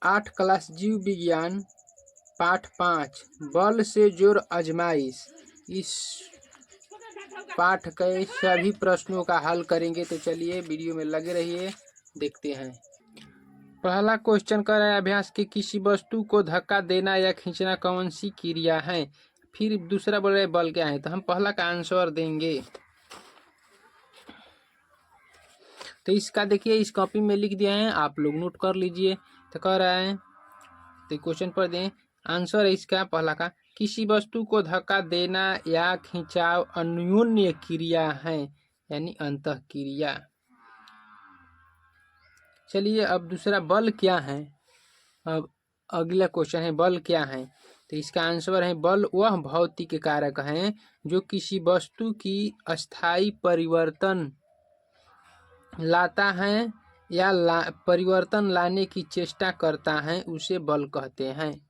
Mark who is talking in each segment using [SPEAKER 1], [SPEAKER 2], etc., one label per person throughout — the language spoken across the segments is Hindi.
[SPEAKER 1] 8 क्लास जीव विज्ञान पाठ 5 बल से जोड़ आजमाइश। इस पाठ के सभी प्रश्नों का हल करेंगे। तो चलिए वीडियो में लगे रहिए, देखते हैं। पहला क्वेश्चन कर रहा है अभ्यास के किसी वस्तु को धक्का देना या खींचना कौन सी क्रिया है। फिर दूसरा बोल रहे बल क्या है, तो हम पहला का आंसर देंगे। तो इसका देखिए इस कॉपी में लिख दिया है, आप लोग नोट कर लीजिए। तो कह रहा है, तो क्वेश्चन पर दें आंसर है इसका पहला का किसी वस्तु को धक्का देना या खिंचाव अन्योन्य क्रिया है, यानी अंतः क्रिया। चलिए अब दूसरा बल क्या है। अब अगला क्वेश्चन है बल क्या है। तो इसका आंसर है बल वह भौतिक कारक है जो किसी वस्तु की अस्थायी परिवर्तन लाता है या परिवर्तन लाने की चेष्टा करता है, उसे बल कहते हैं।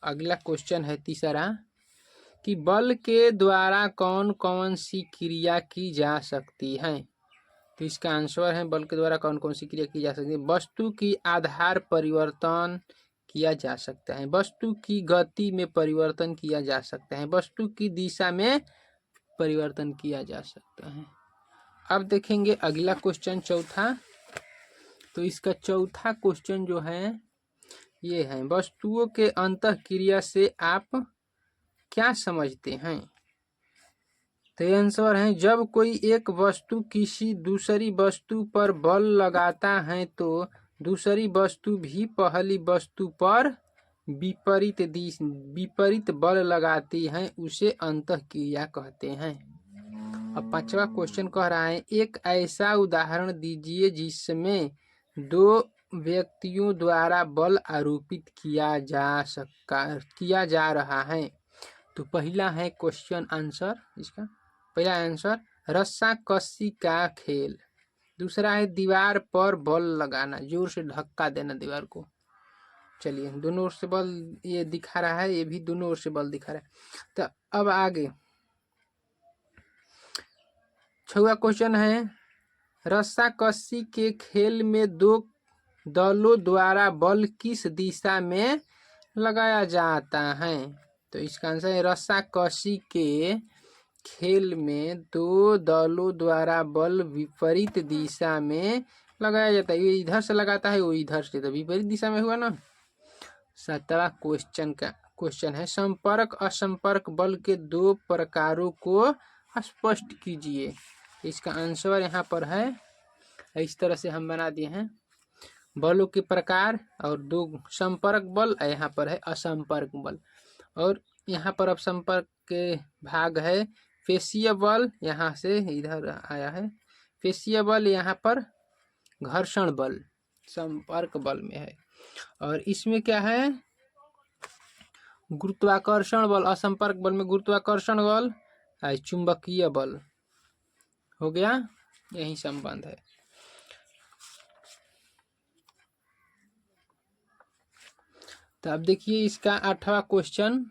[SPEAKER 1] अगला क्वेश्चन है तीसरा कि बल के द्वारा कौन कौन सी क्रिया की जा सकती है। तो इसका आंसर है बल के द्वारा कौन कौन सी क्रिया की जा सकती है। वस्तु की आधार परिवर्तन किया जा सकता है, वस्तु की गति में परिवर्तन किया जा सकता है, वस्तु की दिशा में परिवर्तन किया जा सकता है। अब देखेंगे अगला क्वेश्चन चौथा। तो इसका चौथा क्वेश्चन जो है ये है वस्तुओं के अंतः क्रिया से आप क्या समझते हैं। तो आंसर है जब कोई एक वस्तु किसी दूसरी वस्तु पर बल लगाता है तो दूसरी वस्तु भी पहली वस्तु पर विपरीत बल लगाती है, उसे अंतः क्रिया कहते हैं। अब पांचवा क्वेश्चन कह रहा है एक ऐसा उदाहरण दीजिए जिसमें दो व्यक्तियों द्वारा बल आरोपित किया जा रहा है। तो पहला है क्वेश्चन आंसर, इसका पहला आंसर रस्सा कस्सी का खेल। दूसरा है दीवार पर बल लगाना, जोर से धक्का देना दीवार को। चलिए दोनों ओर से बल ये दिखा रहा है, ये भी दोनों ओर से बल दिखा रहा है। तो अब आगे छठवां क्वेश्चन है रस्सा कस्सी के खेल में दो दलों द्वारा बल किस दिशा में लगाया जाता है। तो इसका आंसर है रस्सा कस्सी के खेल में दो दलों द्वारा बल विपरीत दिशा में लगाया जाता है। ये इधर से लगाता है, वो इधर से, तो विपरीत दिशा में हुआ ना। सातवां क्वेश्चन है संपर्क असंपर्क बल के दो प्रकारों को स्पष्ट कीजिए। इसका आंसर यहाँ पर है, इस तरह से हम बना दिए हैं बलों के प्रकार और दो संपर्क बल, यहाँ पर है असंपर्क बल। और यहाँ पर अब संपर्क के भाग है पेशीय बल, यहाँ से इधर आया है पेशीय बल, यहाँ पर घर्षण बल संपर्क बल में है। और इसमें क्या है गुरुत्वाकर्षण बल, असंपर्क बल में गुरुत्वाकर्षण बल, चुंबकीय बल। हो गया, यही संबंध है। तो अब देखिए इसका आठवां क्वेश्चन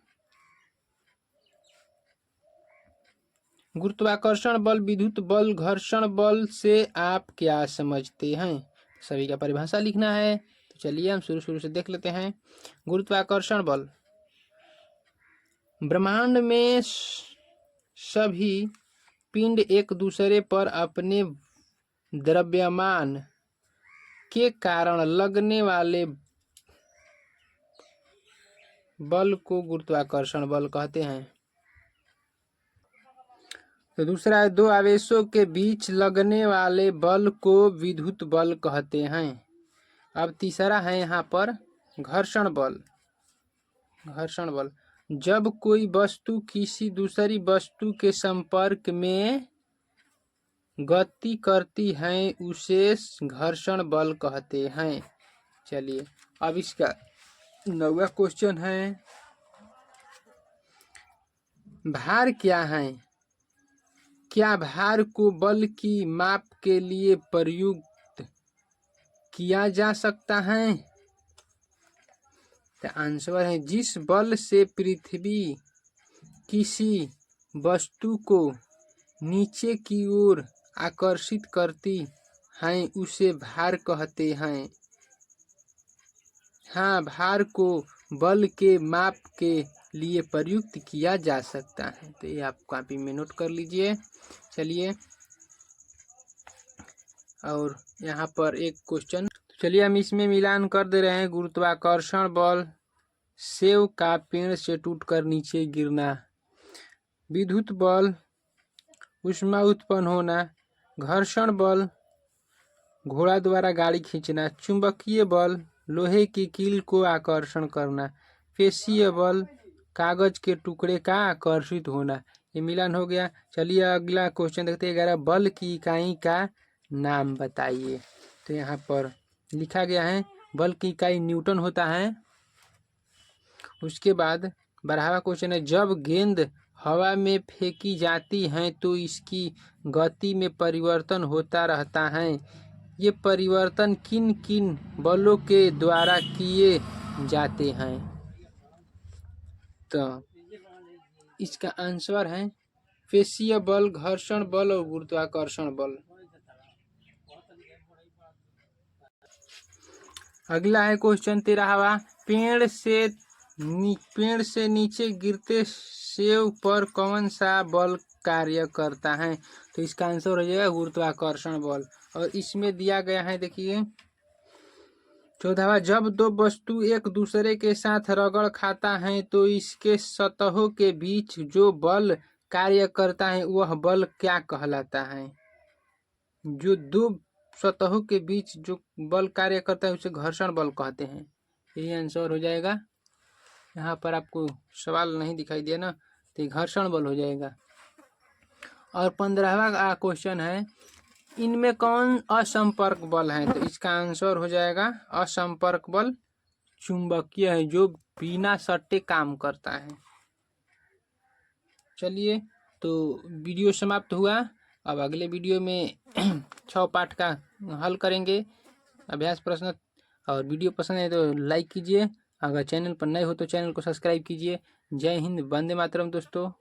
[SPEAKER 1] गुरुत्वाकर्षण बल विद्युत बल घर्षण बल से आप क्या समझते हैं। सभी का परिभाषा लिखना है। तो चलिए हम शुरू से देख लेते हैं। गुरुत्वाकर्षण बल ब्रह्मांड में सभी पिंड एक दूसरे पर अपने द्रव्यमान के कारण लगने वाले बल को गुरुत्वाकर्षण बल कहते हैं। तो दूसरा है दो आवेशों के बीच लगने वाले बल को विद्युत बल कहते हैं। अब तीसरा है यहाँ पर घर्षण बल। घर्षण बल जब कोई वस्तु किसी दूसरी वस्तु के संपर्क में गति करती है उसे घर्षण बल कहते हैं। चलिए अब इसका 9वां क्वेश्चन है भार क्या है। क्या भार को बल की माप के लिए प्रयुक्त किया जा सकता है। तो आंसर है जिस बल से पृथ्वी किसी वस्तु को नीचे की ओर आकर्षित करती है उसे भार कहते हैं। हाँ, भार को बल के माप के लिए प्रयुक्त किया जा सकता है। तो ये आप कॉपी में नोट कर लीजिए। चलिए, और यहाँ पर एक क्वेश्चन, चलिए हम इसमें मिलान कर दे रहे हैं। गुरुत्वाकर्षण बल, सेव का पेड़ से टूटकर नीचे गिरना, विद्युत बल, ऊष्मा उत्पन्न होना, घर्षण बल, घोड़ा द्वारा गाड़ी खींचना, चुंबकीय बल, लोहे की कील को आकर्षण करना, पेशीय बल, कागज के टुकड़े का आकर्षित होना। ये मिलान हो गया। चलिए अगला क्वेश्चन देखते हैं। 11 बल की इकाई का नाम बताइए। तो यहाँ पर लिखा गया है बल की इकाई न्यूटन होता है। उसके बाद 12वां क्वेश्चन है, जब गेंद हवा में फेंकी जाती है तो इसकी गति में परिवर्तन होता रहता है। ये परिवर्तन किन किन बलों के द्वारा किए जाते हैं? तो इसका आंसर है पेशीय बल, घर्षण बल और गुरुत्वाकर्षण बल। अगला है क्वेश्चन 13वां, पेड़ से नीचे गिरते सेव पर कौन सा बल कार्य करता है? तो इसका आंसर हो जाएगा गुरुत्वाकर्षण बल। और इसमें दिया गया है, देखिए 14वां, जब दो वस्तु एक दूसरे के साथ रगड़ खाता है तो इसके सतहों के बीच जो बल कार्य करता है वह बल क्या कहलाता है? जो दो सतहों के बीच जो बल कार्य करता है उसे घर्षण बल कहते हैं। यही आंसर हो जाएगा। यहाँ पर आपको सवाल नहीं दिखाई दिया ना, तो घर्षण बल हो जाएगा। और 15वां क्वेश्चन है, इनमें कौन असंपर्क बल है? तो इसका आंसर हो जाएगा असंपर्क बल चुंबकीय है, जो बिना सट्टे काम करता है। चलिए, तो वीडियो समाप्त हुआ। अब अगले वीडियो में 6 पाठ का हल करेंगे, अभ्यास प्रश्न। और वीडियो पसंद है तो लाइक कीजिए, अगर चैनल पर नए हो तो चैनल को सब्सक्राइब कीजिए। जय हिंद, वंदे मातरम दोस्तों।